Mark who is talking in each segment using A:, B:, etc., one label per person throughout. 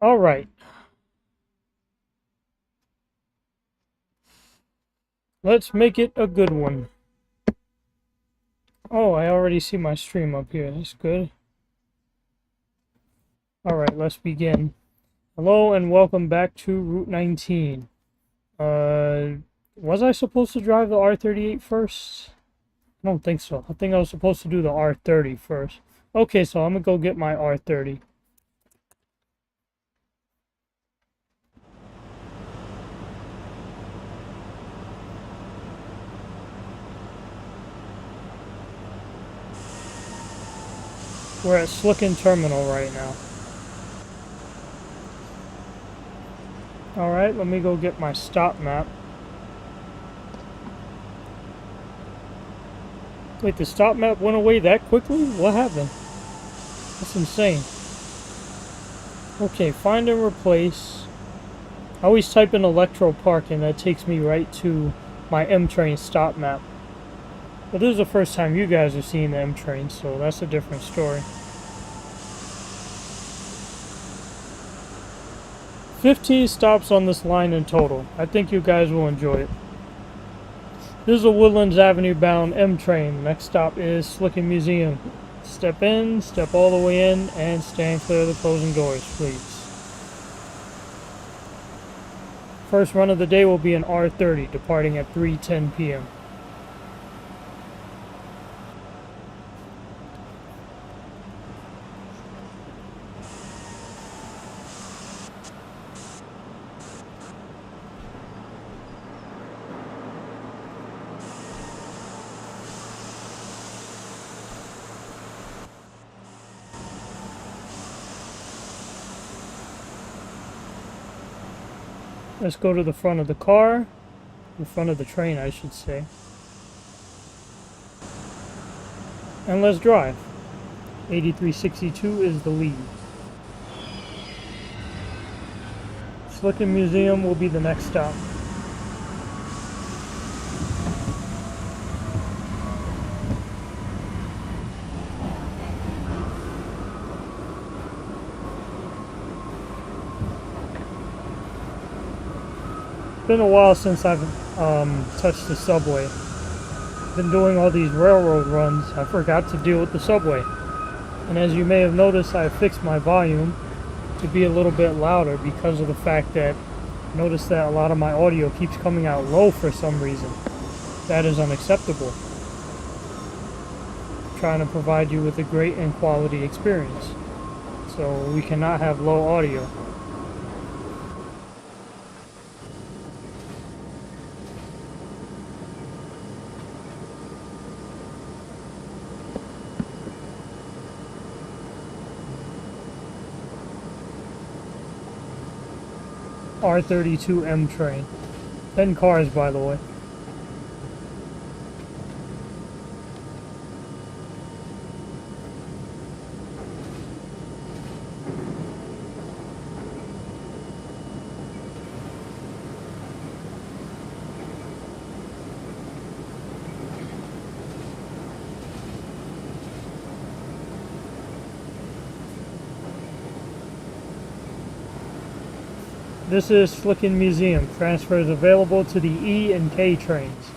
A: All right, let's make it a good one. Oh, I already see my stream up here. That's good. All right, let's begin. Hello and welcome back to Route 19. Was I supposed to drive the R38 first? I don't think so. I think I was supposed to do the R30 first. Okay, so I'm gonna go get my R30. We're at Slicen Terminal right now. Alright, let me go get my stop map. Wait, the stop map went away that quickly? What happened? That's insane. Okay, find and replace. I always type in Electropark and that takes me right to my M-Train stop map. But this is the first time you guys are seeing the M-Train, so that's a different story. 15 stops on this line in total. I think you guys will enjoy it. This is a Woodlands Avenue bound M-Train. Next stop is Slicen Museum. Step in, step all the way in, and stand clear of the closing doors, please. First run of the day will be an R30, departing at 3:10 p.m. Let's go to the front of the car, the front of the train, I should say. And let's drive. 8362 is the lead. Slicen Museum will be the next stop. It's been a while since I've touched the subway. Been doing all these railroad runs. I forgot to deal with the subway. And as you may have noticed, I fixed my volume to be a little bit louder because of the fact that notice that a lot of my audio keeps coming out low for some reason. That is unacceptable. I'm trying to provide you with a great and quality experience. So we cannot have low audio. R32 M train. 10 cars, by the way. This is Slicen Museum. Transfers available to the E and K trains.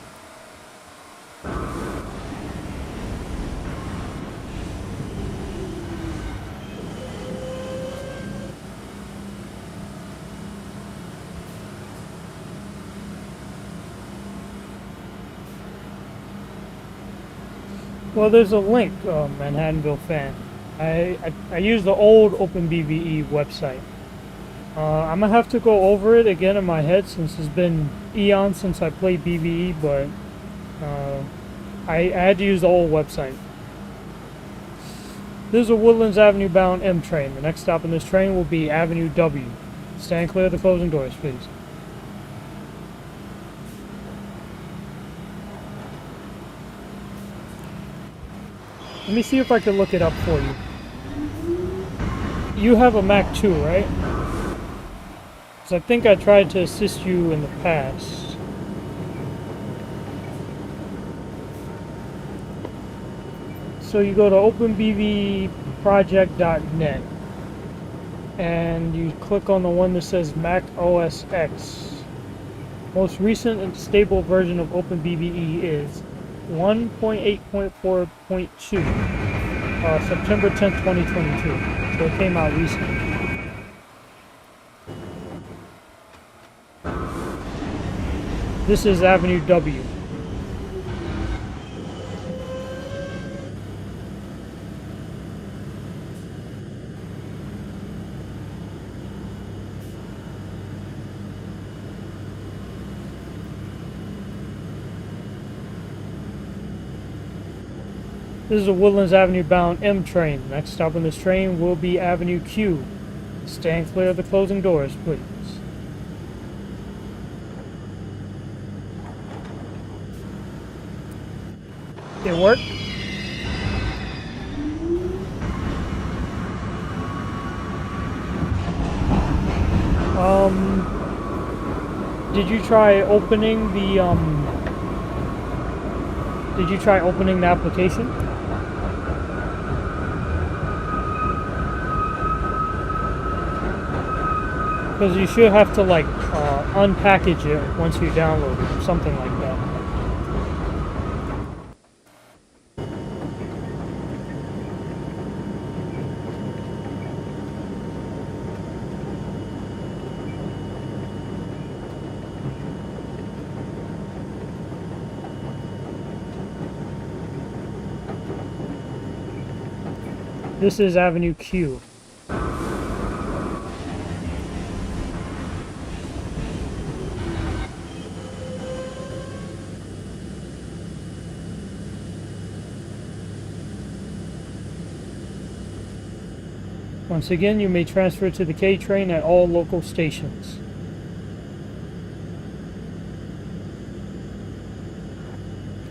A: Well, there's a link, Manhattanville fan. I use the old OpenBBE website. I'm gonna have to go over it again in my head since it's been eons since I played BBE, but I had to use the old website. This is a Woodlands Avenue bound M train. The next stop on this train will be Avenue W. Stand clear of the closing doors, please. Let me see if I can look it up for you. You have a Mac too, right? I think I tried to assist you in the past. So you go to openbvproject.net and you click on the one that says Mac OS X. Most recent and stable version of OpenBBE is 1.8.4.2, September 10th, 2022. So it came out recently. This is Avenue W. This is a Woodlands Avenue bound M train. Next stop on this train will be Avenue Q. Stand clear of the closing doors, please. It worked? Did you try opening the application? Because you should have to like unpackage it once you download it, or something like that. This is Avenue Q. Once again, you may transfer to the K train at all local stations.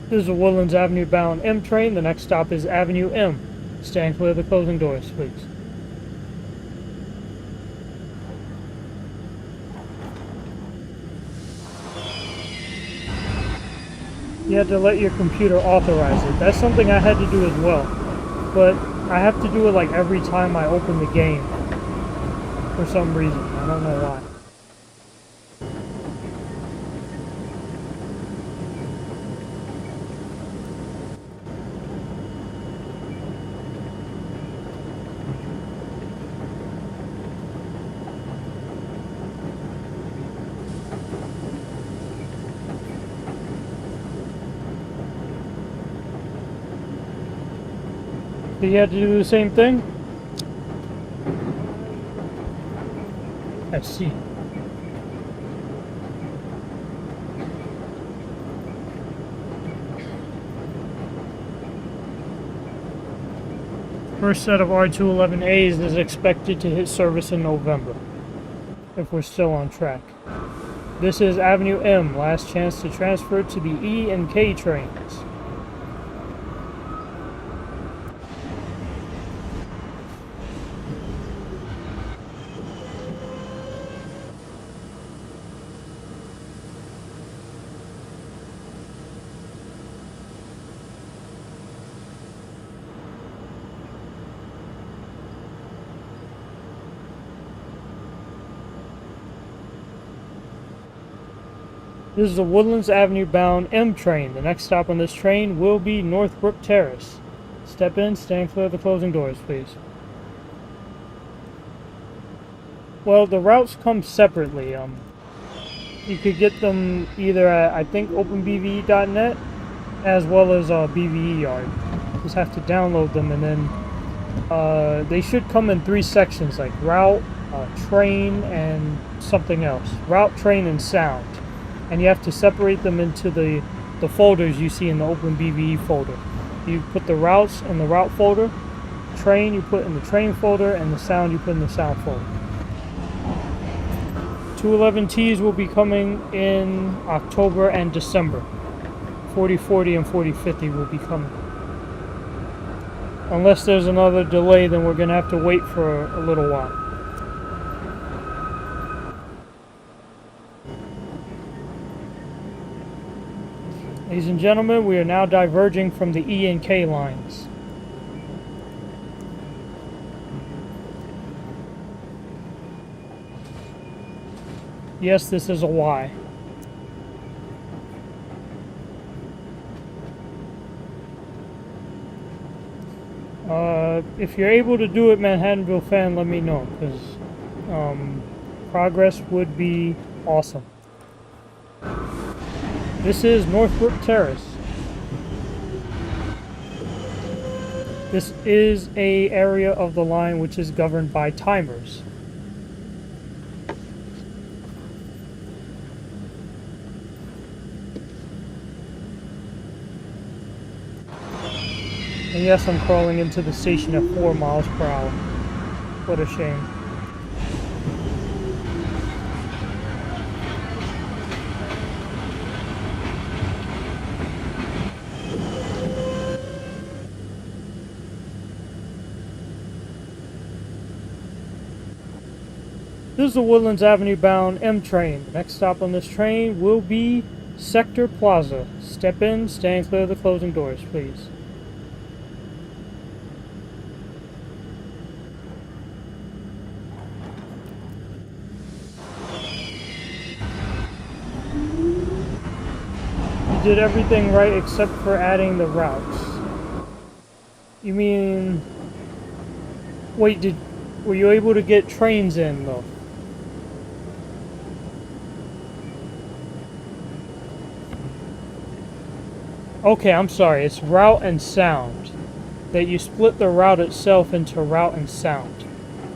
A: This is a Woodlands Avenue bound M train. The next stop is Avenue M. Stand clear of the closing doors, please. You have to let your computer authorize it. That's something I had to do as well. But I have to do it like every time I open the game. For some reason. I don't know why. Do you have to do the same thing? I see. First set of R211As is expected to hit service in November, if we're still on track. This is Avenue M, last chance to transfer to the E and K trains. This is a Woodlands Avenue bound M train. The next stop on this train will be Northbrook Terrace. Step in, stand clear of the closing doors, please. Well, the routes come separately. You could get them either at, I think, openbve.net as well as BVE Yard. Just have to download them, and then they should come in 3 sections, like route, train, and something else. Route, train, and sound. And you have to separate them into the folders you see in the OpenBVE folder. You put the routes in the route folder, train you put in the train folder, and the sound you put in the sound folder. 211Ts will be coming in October and December. 4040 and 4050 will be coming. Unless there's another delay, then we're going to have to wait for a little while. Ladies and gentlemen, we are now diverging from the E and K lines. Yes, this is a Y. If you're able to do it, Manhattanville fan, let me know, because progress would be awesome. This is Northbrook Terrace. This is a area of the line which is governed by timers. And yes, I'm crawling into the station at 4 miles per hour. What a shame. This is the Woodlands Avenue bound M train. The next stop on this train will be Sector Plaza. Step in, stand clear of the closing doors, please. You did everything right except for adding the routes. You mean... Wait, were you able to get trains in, though? Okay, I'm sorry. It's route and sound. That you split the route itself into route and sound.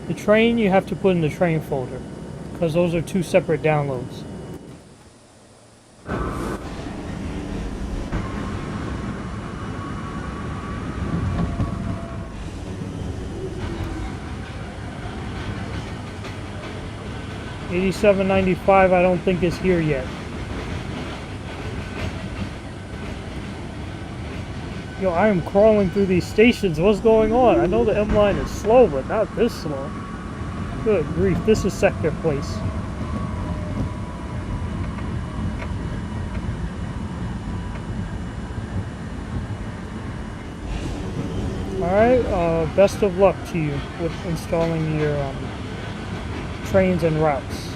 A: The train you have to put in the train folder, because those are two separate downloads. $87.95 I don't think is here yet. Yo, I am crawling through these stations. What's going on? I know the M line is slow, but not this slow. Good grief, this is Sector Place. Alright, best of luck to you with installing your trains and routes.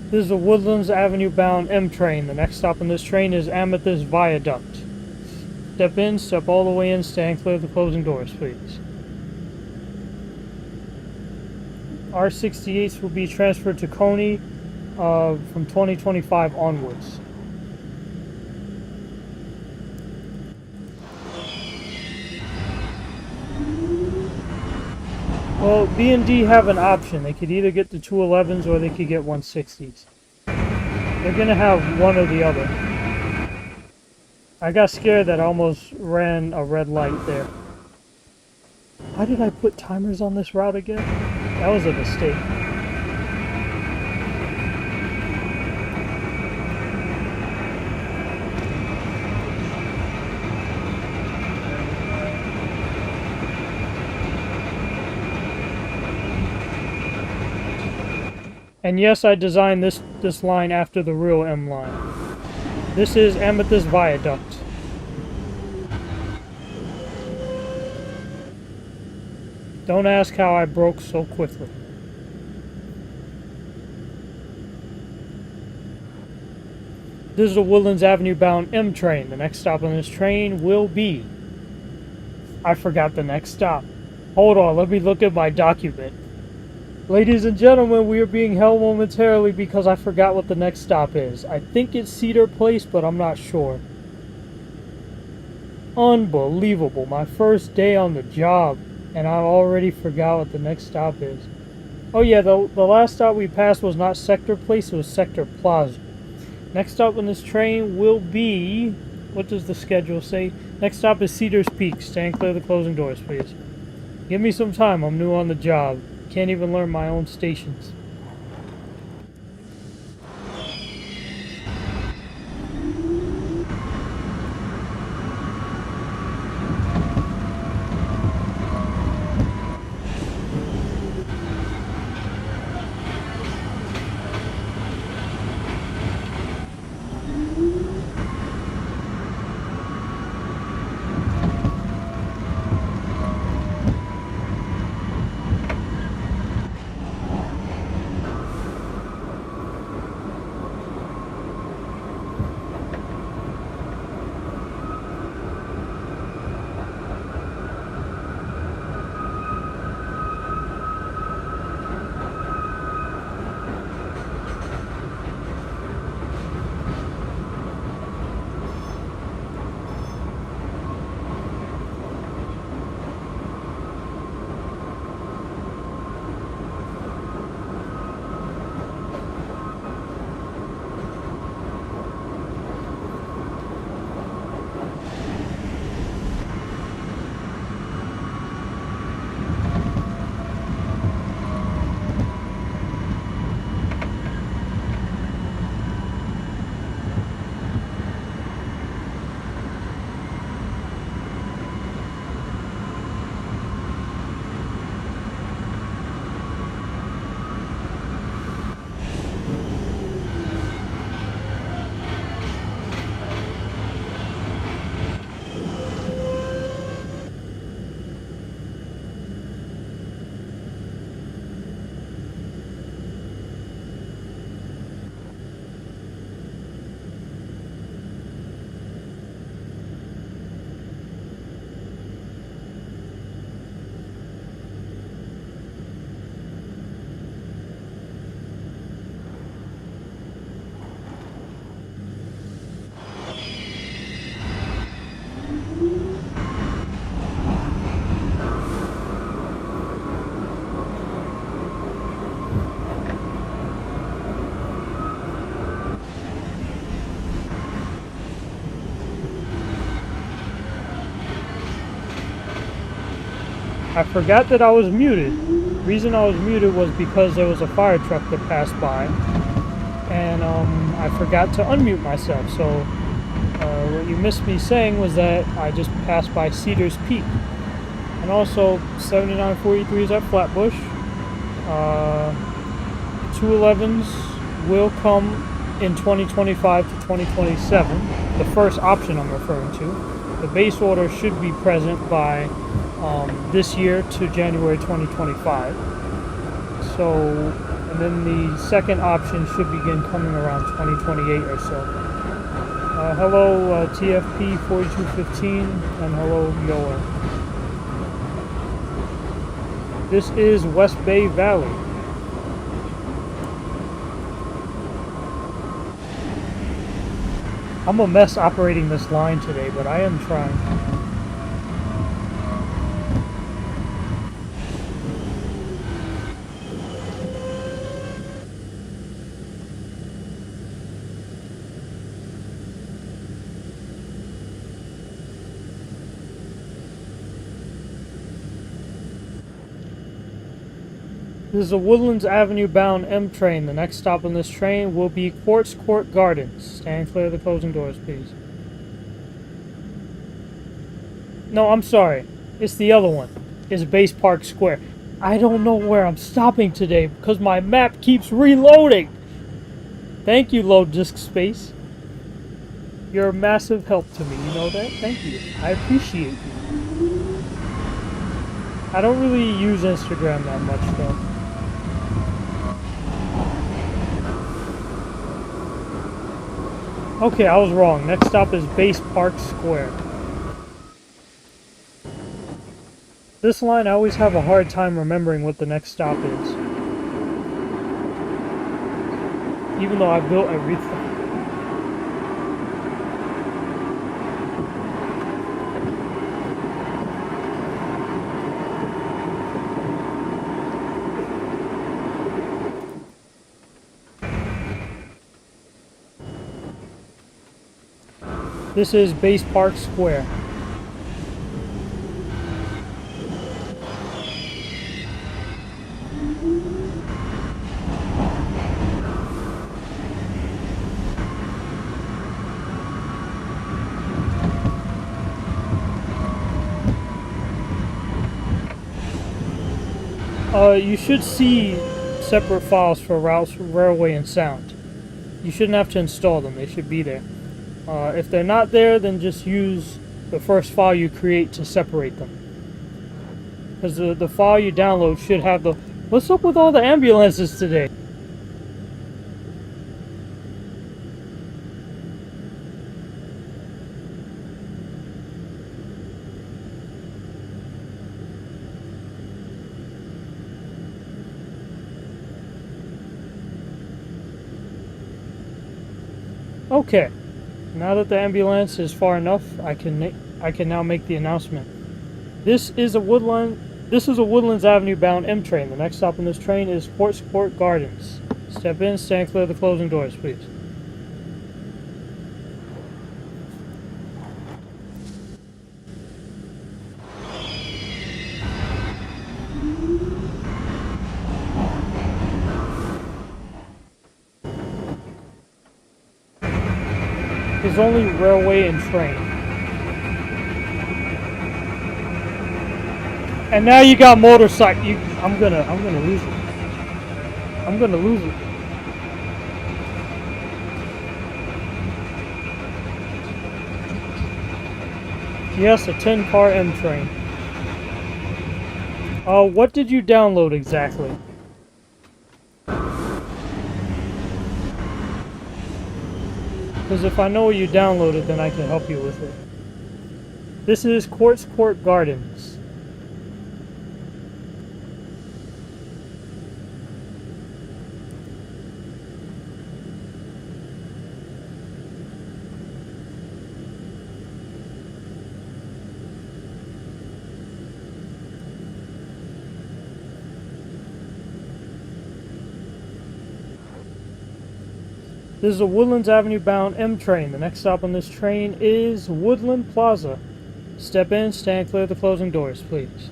A: This is the Woodlands Avenue bound M train. The next stop on this train is Amethyst Viaduct. Step in, step all the way in, stand clear of the closing doors, please. R68s will be transferred to Coney from 2025 onwards. Well, B&D have an option. They could either get the 211s or they could get 160s. They're gonna have one or the other. I got scared that I almost ran a red light there. Why did I put timers on this route again? That was a mistake. And yes, I designed this line after the real M line. This is Amethyst Viaduct. Don't ask how I broke so quickly. This is the Woodlands Avenue bound M train. The next stop on this train will be... I forgot the next stop. Hold on, let me look at my document. Ladies and gentlemen, we are being held momentarily because I forgot what the next stop is. I think it's Cedar Place, but I'm not sure. Unbelievable. My first day on the job, and I already forgot what the next stop is. Oh yeah, the last stop we passed was not Sector Place, it was Sector Plaza. Next stop on this train will be... What does the schedule say? Next stop is Cedars Peak. Stand clear of the closing doors, please. Give me some time, I'm new on the job. Can't even learn my own stations. I forgot that I was muted. The reason I was muted was because there was a fire truck that passed by, and I forgot to unmute myself. So what you missed me saying was that I just passed by Cedars Peak, and also 7943 is at Flatbush. 211s will come in 2025 to 2027. The first option I'm referring to. The base order should be present by this year to January 2025. So, and then the second option should begin coming around 2028 or so. Hello TFP 4215 and hello Yoa. This is West Bay Valley. I'm a mess operating this line today, but I am trying. This is a Woodlands Avenue bound M train. The next stop on this train will be Quartz Court Gardens. Stand clear of the closing doors, please. No, I'm sorry. It's the other one. It's Base Park Square. I don't know where I'm stopping today because my map keeps reloading. Thank you, load disk space. You're a massive help to me. You know that? Thank you. I appreciate you. I don't really use Instagram that much, though. Okay, I was wrong. Next stop is Base Park Square. This line, I always have a hard time remembering what the next stop is. Even though I built everything. This is Base Park Square. You should see separate files for routes, railway, and sound. You shouldn't have to install them. They should be there. If they're not there, then just use the first file you create to separate them. Because the file you download should have the... What's up with all the ambulances today? Okay. Now that the ambulance is far enough, I can now make the announcement. This is a Woodlands Avenue bound M train. The next stop on this train is Quartz Court Gardens. Step in, stand clear of the closing doors, please. There's only railway and train. And now you got motorcycle. I'm gonna lose it. I'm gonna lose it. Yes, a 10-car M train. What did you download exactly? Because if I know what you downloaded, then I can help you with it. This is Quartz Court Gardens. This is a Woodlands Avenue bound M train. The next stop on this train is Woodland Plaza. Step in, stand clear of the closing doors, please.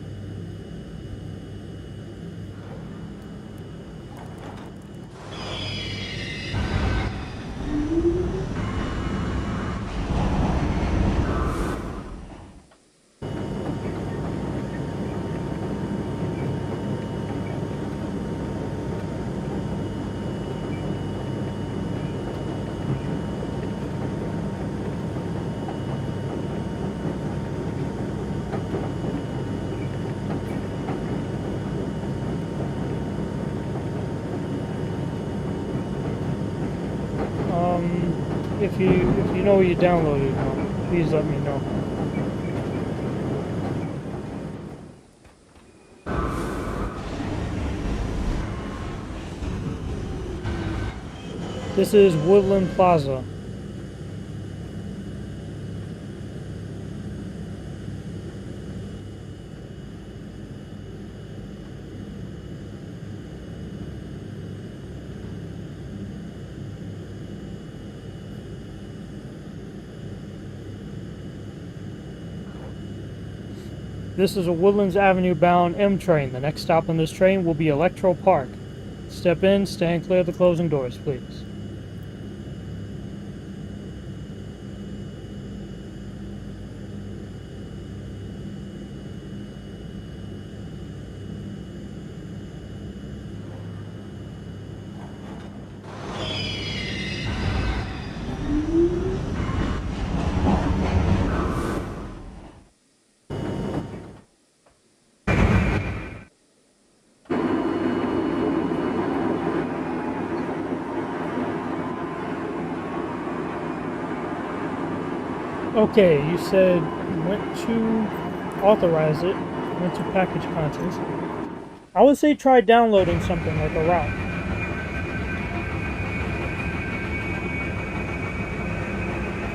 A: if you know what you downloaded, please let me know. This is Woodland Plaza. This is a Woodlands Avenue bound M train. The next stop on this train will be Electropark. Step in, stand clear of the closing doors, please. Okay, you said you went to authorize it, went to package contents. I would say try downloading something like a route.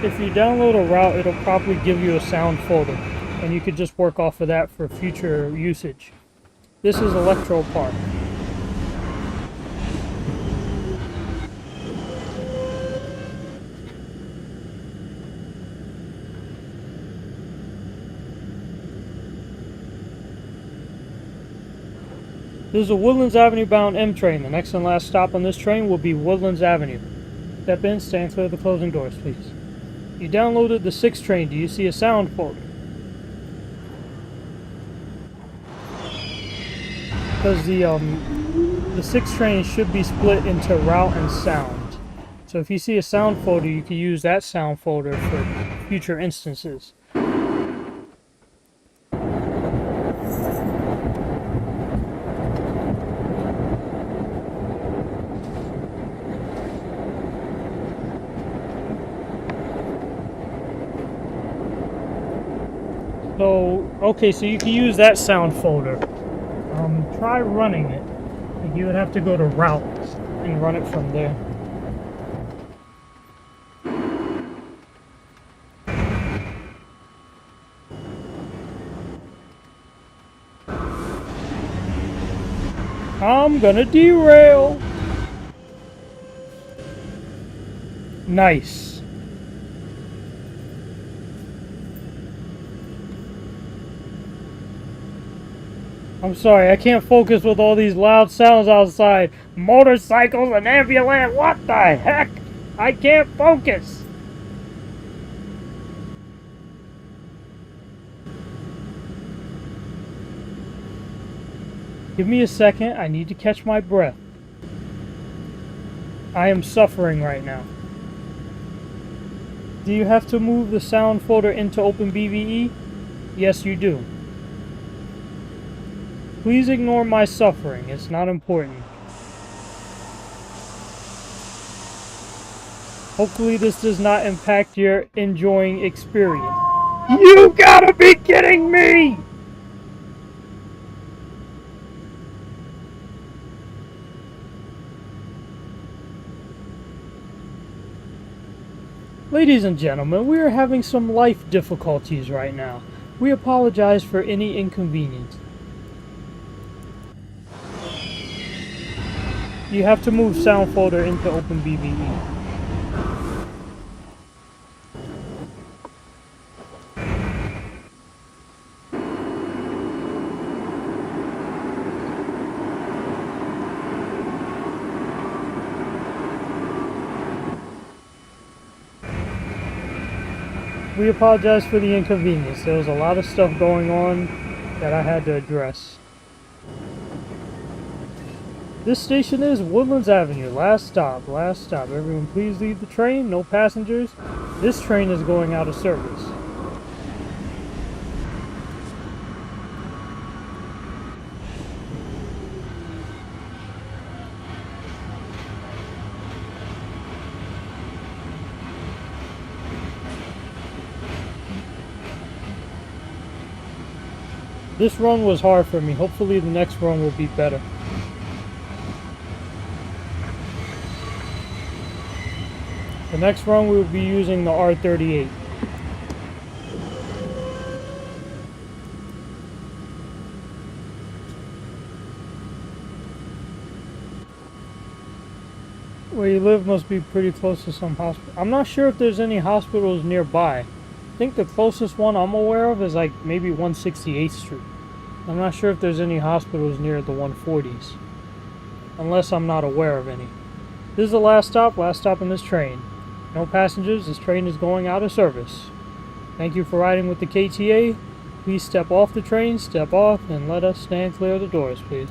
A: If you download a route, it'll probably give you a sound folder, and you could just work off of that for future usage. This is Electropark. This is a Woodlands Avenue bound M train. The next and last stop on this train will be Woodlands Avenue. Step in, stand clear of the closing doors, please. You downloaded the 6 train. Do you see a sound folder? Because the 6 train should be split into route and sound. So if you see a sound folder, you can use that sound folder for future instances. So, okay, so you can use that sound folder. Try running it. You would have to go to route and run it from there. I'm gonna derail. Nice. I'm sorry, I can't focus with all these loud sounds outside. Motorcycles and ambulance, what the heck? I can't focus. Give me a second, I need to catch my breath. I am suffering right now. Do you have to move the sound folder into OpenBVE? Yes, you do. Please ignore my suffering. It's not important. Hopefully this does not impact your enjoying experience. You gotta be kidding me! Ladies and gentlemen, we are having some life difficulties right now. We apologize for any inconvenience. You have to move sound folder into OpenBVE. We apologize for the inconvenience. There was a lot of stuff going on that I had to address. This station is Woodlands Avenue. Last stop, last stop. Everyone please leave the train. No passengers. This train is going out of service. This run was hard for me. Hopefully the next run will be better. The next run we will be using the R38. Where you live must be pretty close to some hospital. I'm not sure if there's any hospitals nearby. I think the closest one I'm aware of is like maybe 168th Street. I'm not sure if there's any hospitals near the 140s. Unless I'm not aware of any. This is the last stop on this train. No passengers, this train is going out of service. Thank you for riding with the KTA. Please step off the train, step off, and let us stand clear of the doors, please.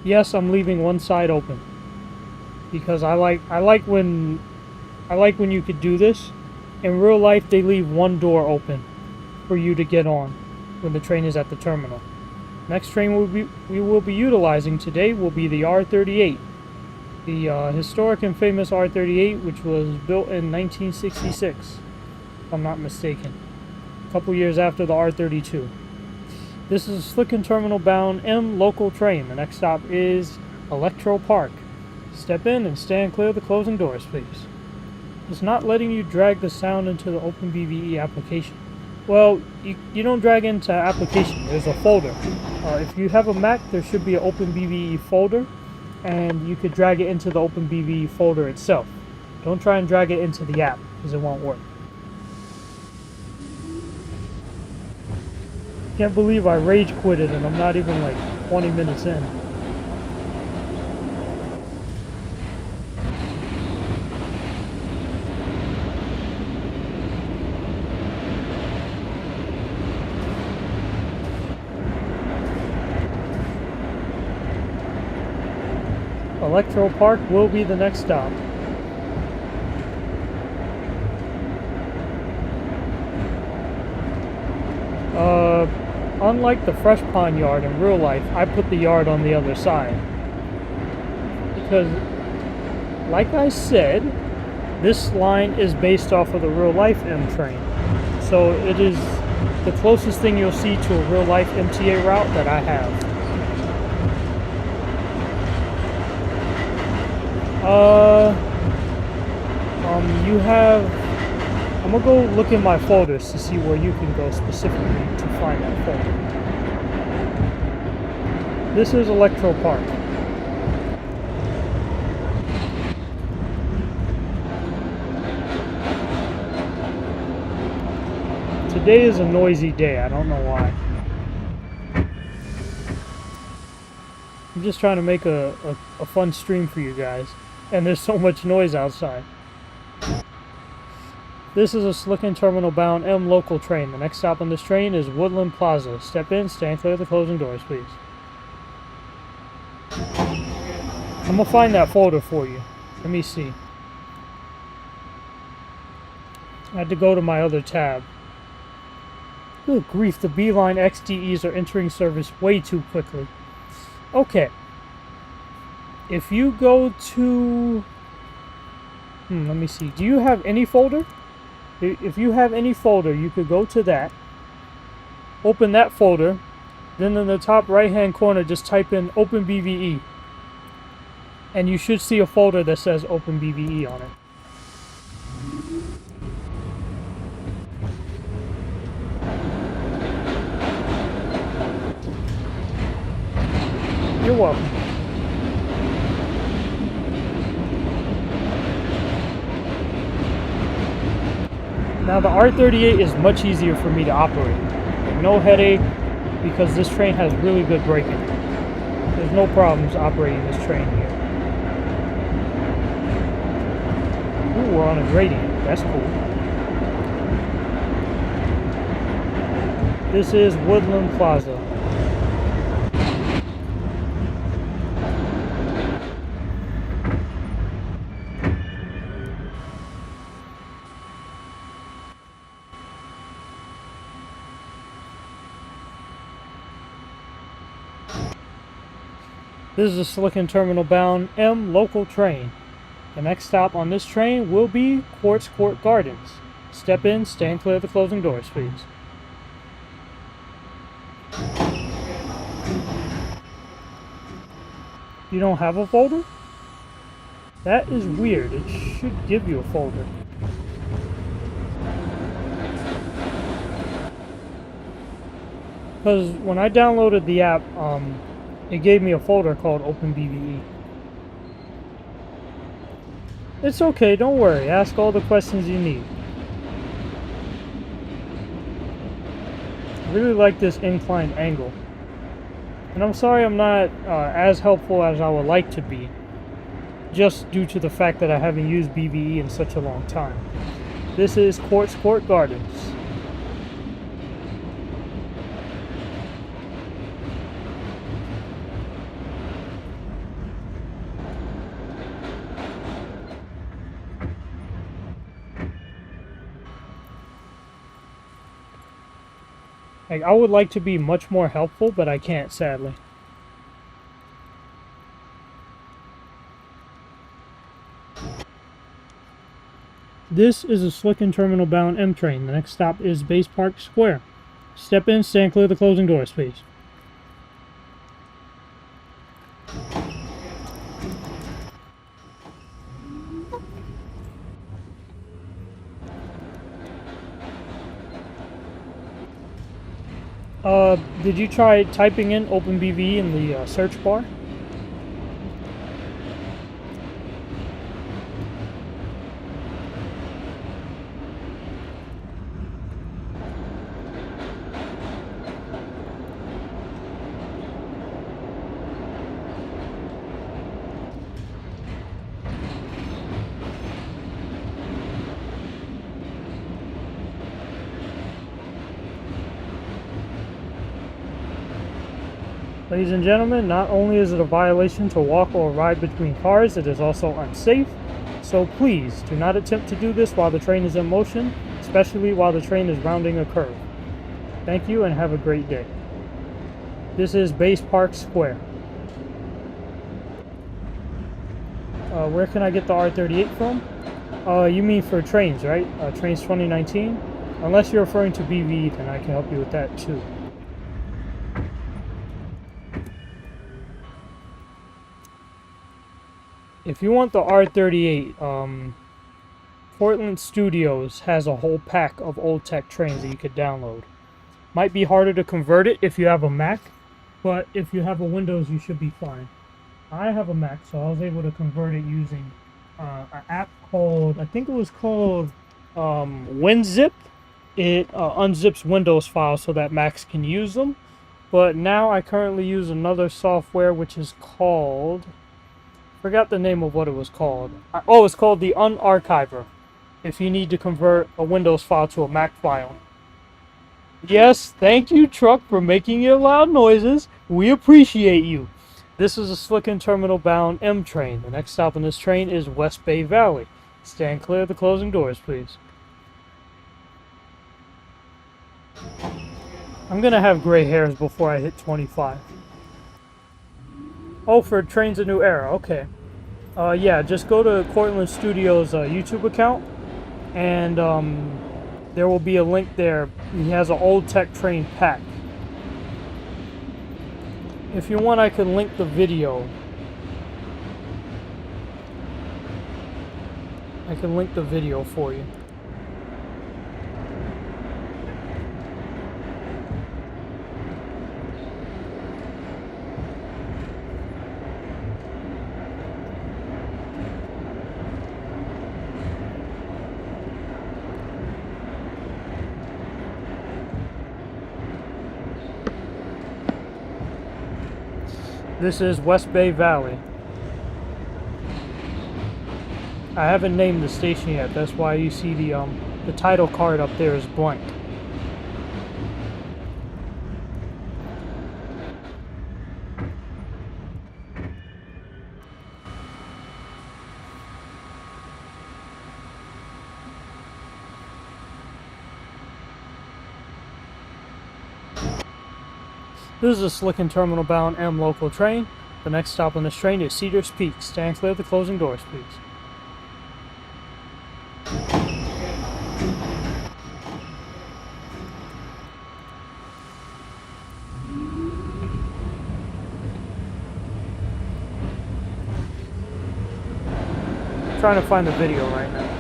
A: Yes, I'm leaving one side open because I like when you could do this. In real life, they leave one door open for you to get on when the train is at the terminal. Next train we will be utilizing today will be the R38, the historic and famous R38, which was built in 1966, if I'm not mistaken, a couple years after the R32. This is a Slicen Terminal bound M local train. The next stop is Electropark. Step in and stand clear of the closing doors, please. It's not letting you drag the sound into the OpenBVE application. Well, you don't drag into application. There's a folder. If you have a Mac, there should be an OpenBVE folder, and you could drag it into the OpenBVE folder itself. Don't try and drag it into the app, because it won't work. Can't believe I rage quitted and I'm not even like 20 minutes in. Electropark will be the next stop. Unlike the Fresh Pond yard in real life, I put the yard on the other side. Because, like I said, this line is based off of the real life M train. So it is the closest thing you'll see to a real life MTA route that I have. You have... I'm gonna go look in my folders to see where you can go specifically to find that folder. This is Electropark. Today is a noisy day, I don't know why. I'm just trying to make a fun stream for you guys, and there's so much noise outside. This is a Slicen Terminal bound M local train. The next stop on this train is Woodland Plaza. Step in, stand clear of the closing doors, please. I'm gonna find that folder for you. Let me see. I had to go to my other tab. Good grief, the Beeline XDEs are entering service way too quickly. Okay. If you go to... let me see. Do you have any folder? If you have any folder, you could go to that, open that folder, then in the top right hand corner just type in OpenBVE, and you should see a folder that says OpenBVE on it. You're welcome. Now the R38 is much easier for me to operate. No headache, because this train has really good braking. There's no problems operating this train here. Ooh, we're on a gradient. That's cool. This is Woodland Plaza. This is a Slicen Terminal bound M local train. The next stop on this train will be Quartz Court Gardens. Step in, stand clear of the closing doors, please. You don't have a folder? That is weird. It should give you a folder. Because when I downloaded the app, it gave me a folder called OpenBVE. It's okay, don't worry. Ask all the questions you need. I really like this inclined angle. And I'm sorry I'm not as helpful as I would like to be, just due to the fact that I haven't used BVE in such a long time. This is Quartz Court Gardens. Like, I would like to be much more helpful, but I can't, sadly. This is a Slicen Terminal bound M train. The next stop is Base Park Square. Step in, stand clear of the closing doors, please. Did you try typing in OpenBVE in the search bar? Ladies and gentlemen, not only is it a violation to walk or ride between cars, it is also unsafe. So please, do not attempt to do this while the train is in motion, especially while the train is rounding a curve. Thank you and have a great day. This is Base Park Square. Where can I get the R38 from? You mean for trains, right? Trains 2019? Unless you're referring to BVE, then I can help you with that too. If you want the R38, Portland Studios has a whole pack of old tech trains that you could download. Might be harder to convert it if you have a Mac, but if you have a Windows, you should be fine. I have a Mac, so I was able to convert it using an app called, I think it was called WinZip. It unzips Windows files so that Macs can use them. But now I currently use another software which is called... forgot the name of what it was called. Oh, it's called the Unarchiver. If you need to convert a Windows file to a Mac file. Yes, thank you, truck, for making your loud noises. We appreciate you. This is a Slicen Terminal bound M train. The next stop on this train is West Bay Valley. Stand clear of the closing doors, please. I'm gonna have gray hairs before I hit 25. Oh, for Trains a New Era, okay. Yeah, just go to Portland Studios' YouTube account, and there will be a link there. He has an old tech train pack. If you want, I can link the video. I can link the video for you. This is West Bay Valley. I haven't named the station yet. That's why you see the title card up there is blank. This is a Slicen Terminal bound M local train. The next stop on this train is Cedars Peak. Stand clear of the closing doors, please. I'm trying to find the video right now.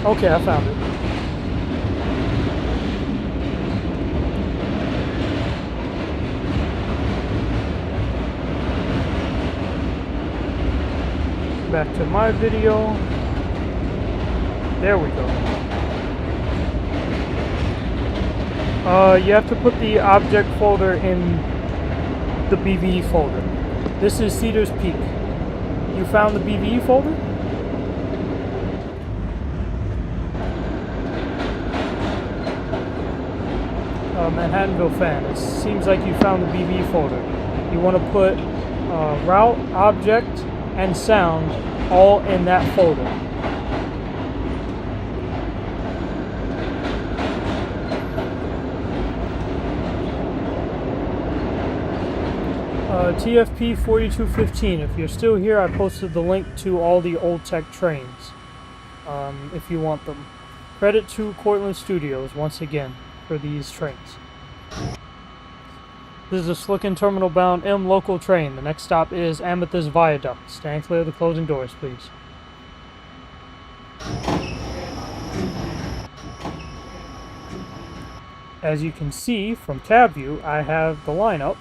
A: Okay, I found it. Back to my video. There we go. You have to put the object folder in the BVE folder. This is Cedars Peak. You found the BVE folder? Manhattanville fan. It seems like you found the BVE folder. You want to put route, object, and sound all in that folder. TFP 4215. If you're still here, I posted the link to all the old tech trains if you want them. Credit to Cortland Studios once again for these trains. This is a Slicen Terminal bound M local train. The next stop is Amethyst Viaduct. Stand clear of the closing doors, please. As you can see from cab view, I have the lineup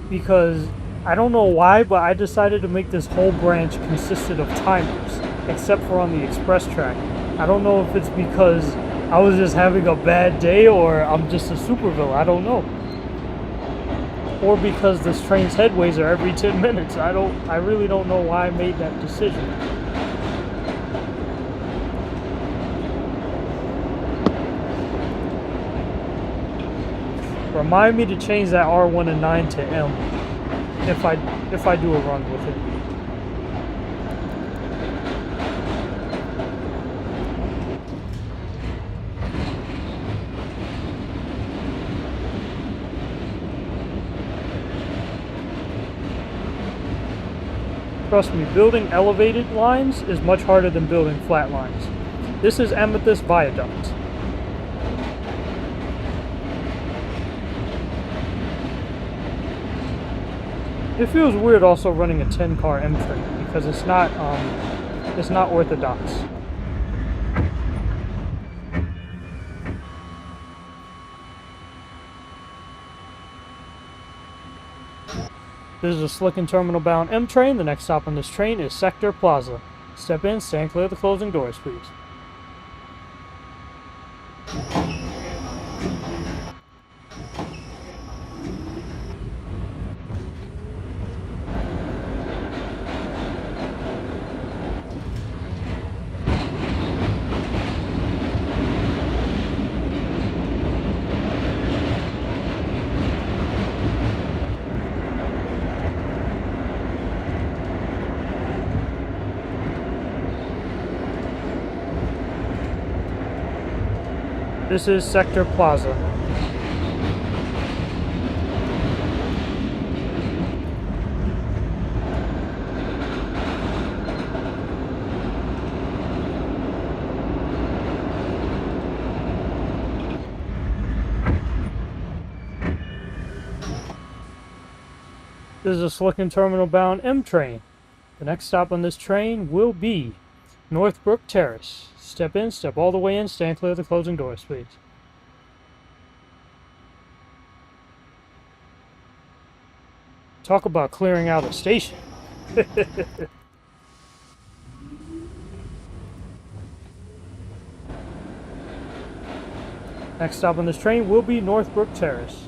A: because I don't know why, but I decided to make this whole branch consisted of timers, except for on the express track. I don't know if it's because I was just having a bad day or I'm just a supervillain, I don't know. Or because this train's headways are every 10 minutes. I really don't know why I made that decision. Remind me to change that R1 and 9 to M if I do a run with it. Trust me, building elevated lines is much harder than building flat lines. This is Amethyst Viaduct. It feels weird also running a 10-car M train because it's not orthodox. This is a Slicen Terminal bound M train. The next stop on this train is Sector Plaza. Step in, stand clear of the closing doors, please. This is Sector Plaza. This is a Slicen Terminal bound M train. The next stop on this train will be Northbrook Terrace. Step in, step all the way in, stand clear of the closing doors, please. Talk about clearing out a station. Next stop on this train will be Northbrook Terrace.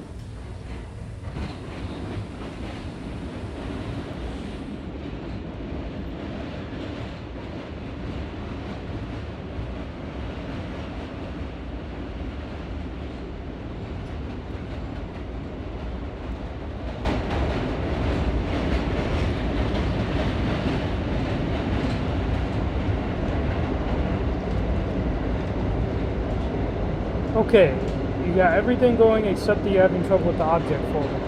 A: Okay, you got everything going except that you're having trouble with the object folder.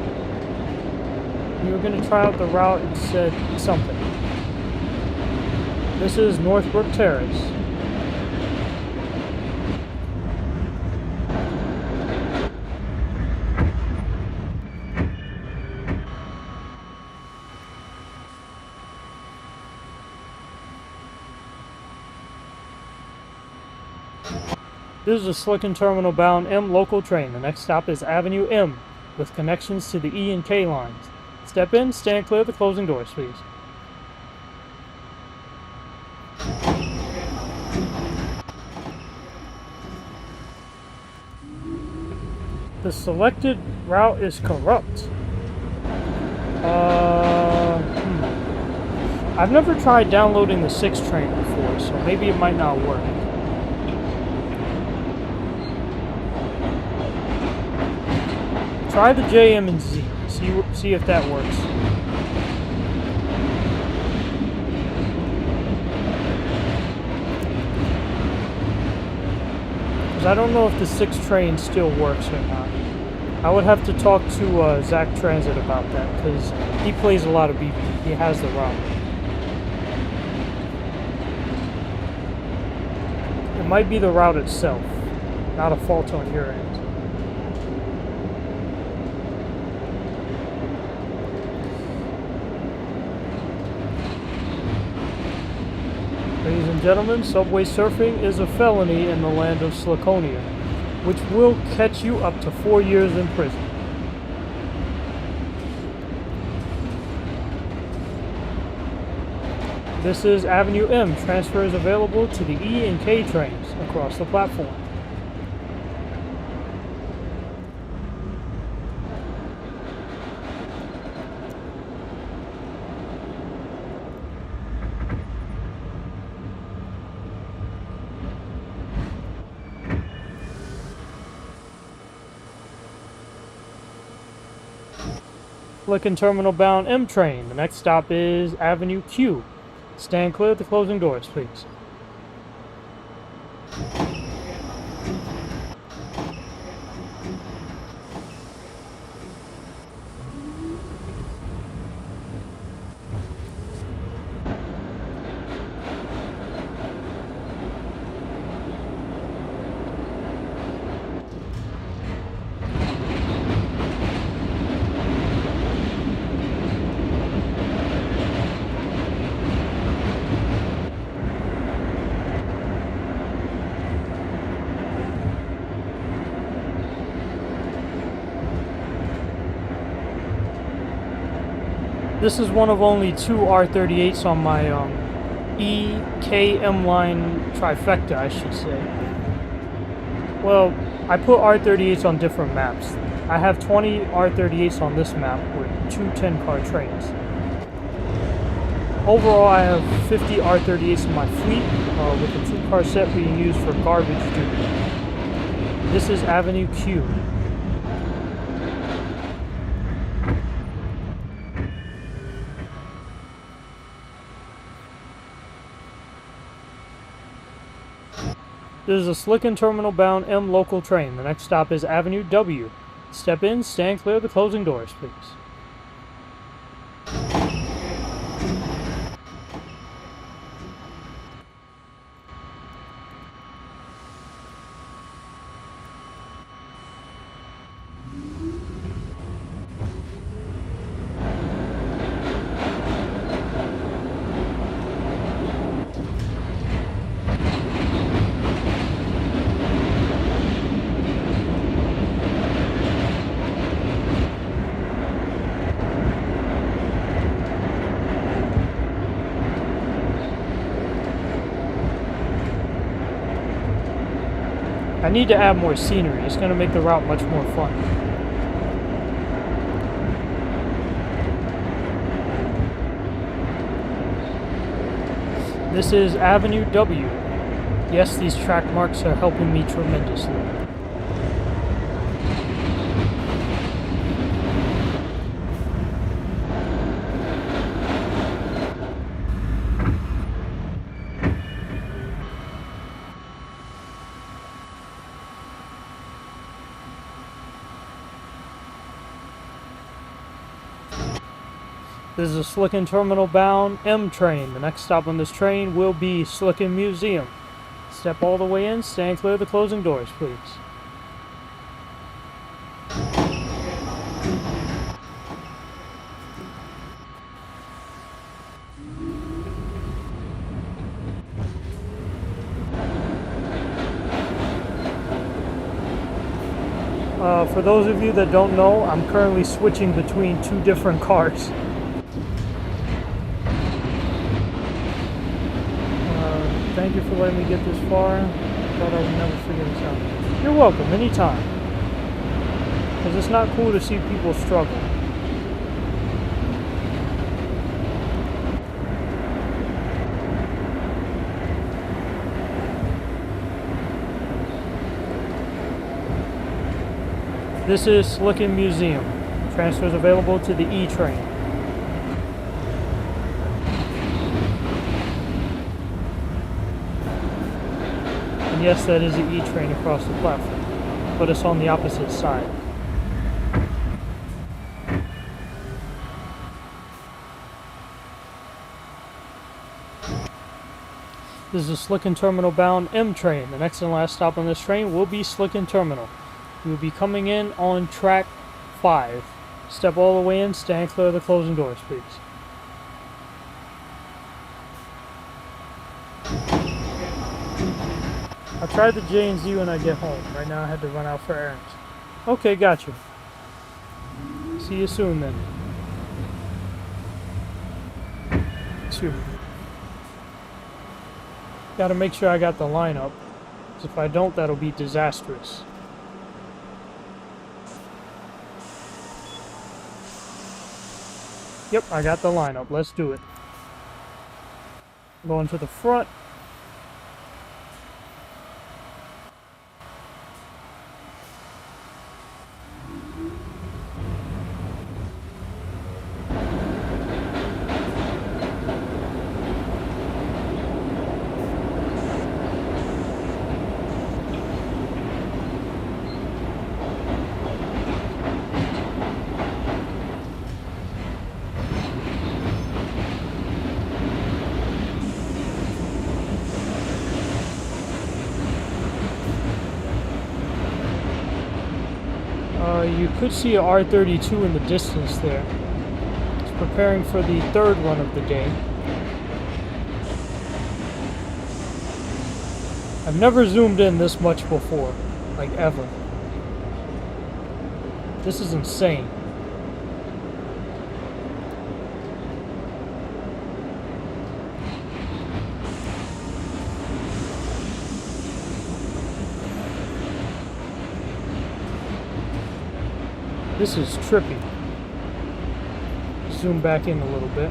A: You were going to try out the route and said something. This is Northbrook Terrace. This is a Slicen Terminal bound M local train. The next stop is Avenue M, with connections to the E and K lines. Step in, stand clear of the closing doors, please. The selected route is corrupt. I've never tried downloading the 6 train before, so maybe it might not work. Try the J, M, and Z. See if that works. Because I don't know if the 6 train still works or not. I would have to talk to Zach Transit about that, because he plays a lot of BB. He has the route. It might be the route itself, not a fault on your end. Ladies and gentlemen, subway surfing is a felony in the land of Sliconia, which will catch you up to 4 years in prison. This is Avenue M. Transfers available to the E and K trains across the platform. Slicen Terminal bound M train. The next stop is Avenue Q. Stand clear of the closing doors, please. This is one of only 2 R38s on my E-K-M line trifecta, I should say. Well, I put R38s on different maps. I have 20 R38s on this map with 2 10-car trains. Overall, I have 50 R38s in my fleet, with a 2-car set being used for garbage duty. This is Avenue Q. This is a Slicen Terminal bound M local train. The next stop is Avenue W. Step in, stand clear of the closing doors, please. I need to add more scenery. It's going to make the route much more fun. This is Avenue W. Yes, these track marks are helping me tremendously. This is a Slicen Terminal bound M train. The next stop on this train will be Slicen Museum. Step all the way in, stand clear of the closing doors, please. For those of you that don't know, I'm currently switching between two different cars. Thank you for letting me get this far. I thought I would never figure this out. You're welcome, anytime. Because it's not cool to see people struggle. This is Slicen Museum. Transfers available to the E train. And yes, that is the E train across the platform, but it's on the opposite side. This is a Slicen Terminal bound M train. The next and last stop on this train will be Slicen Terminal. You will be coming in on track 5. Step all the way in, stand clear of the closing doors, please. I'll try the J and Z when I get home. Right now I had to run out for errands. Okay, got you. See you soon then. Excuse me. Gotta make sure I got the lineup. Because if I don't, that'll be disastrous. Yep, I got the lineup. Let's do it. Going to the front. You could see a R32 in the distance there. It's preparing for the third run of the day. I've never zoomed in this much before, like ever. This is insane. This is trippy. Zoom back in a little bit.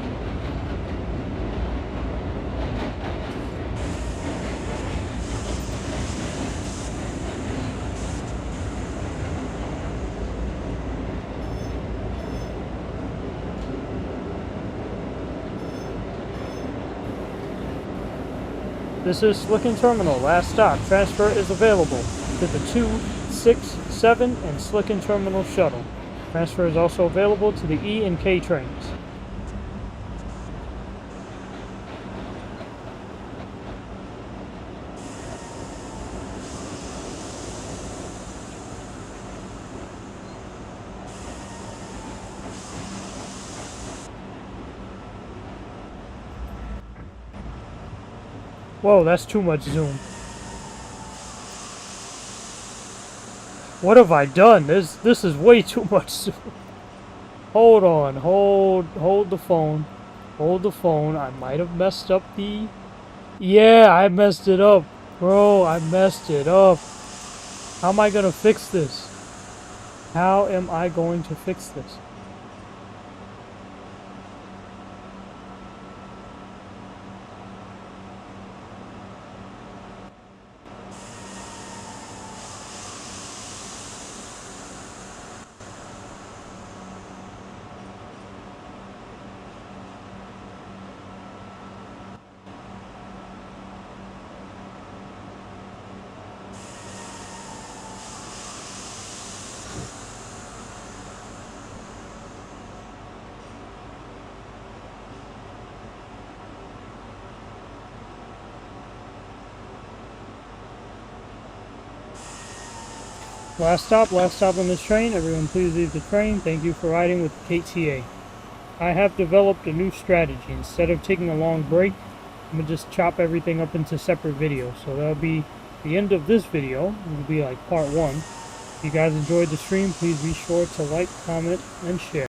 A: This is Slicen Terminal. Last stop. Transfer is available to the 2, 6, 7, and Slicen Terminal shuttle. Transfer is also available to the E and K trains. Whoa, that's too much zoom. What have I done? This is way too much zoom. Hold on, hold the phone. Hold the phone. I might have messed up the... Yeah, I messed it up. Bro, I messed it up. How am I gonna fix this? How am I going to fix this? Last stop on this train. Everyone please leave the train. Thank you for riding with KTA. I have developed a new strategy. Instead of taking a long break, I'm going to just chop everything up into separate videos. So that'll be the end of this video. It'll be like part 1. If you guys enjoyed the stream, please be sure to like, comment, and share.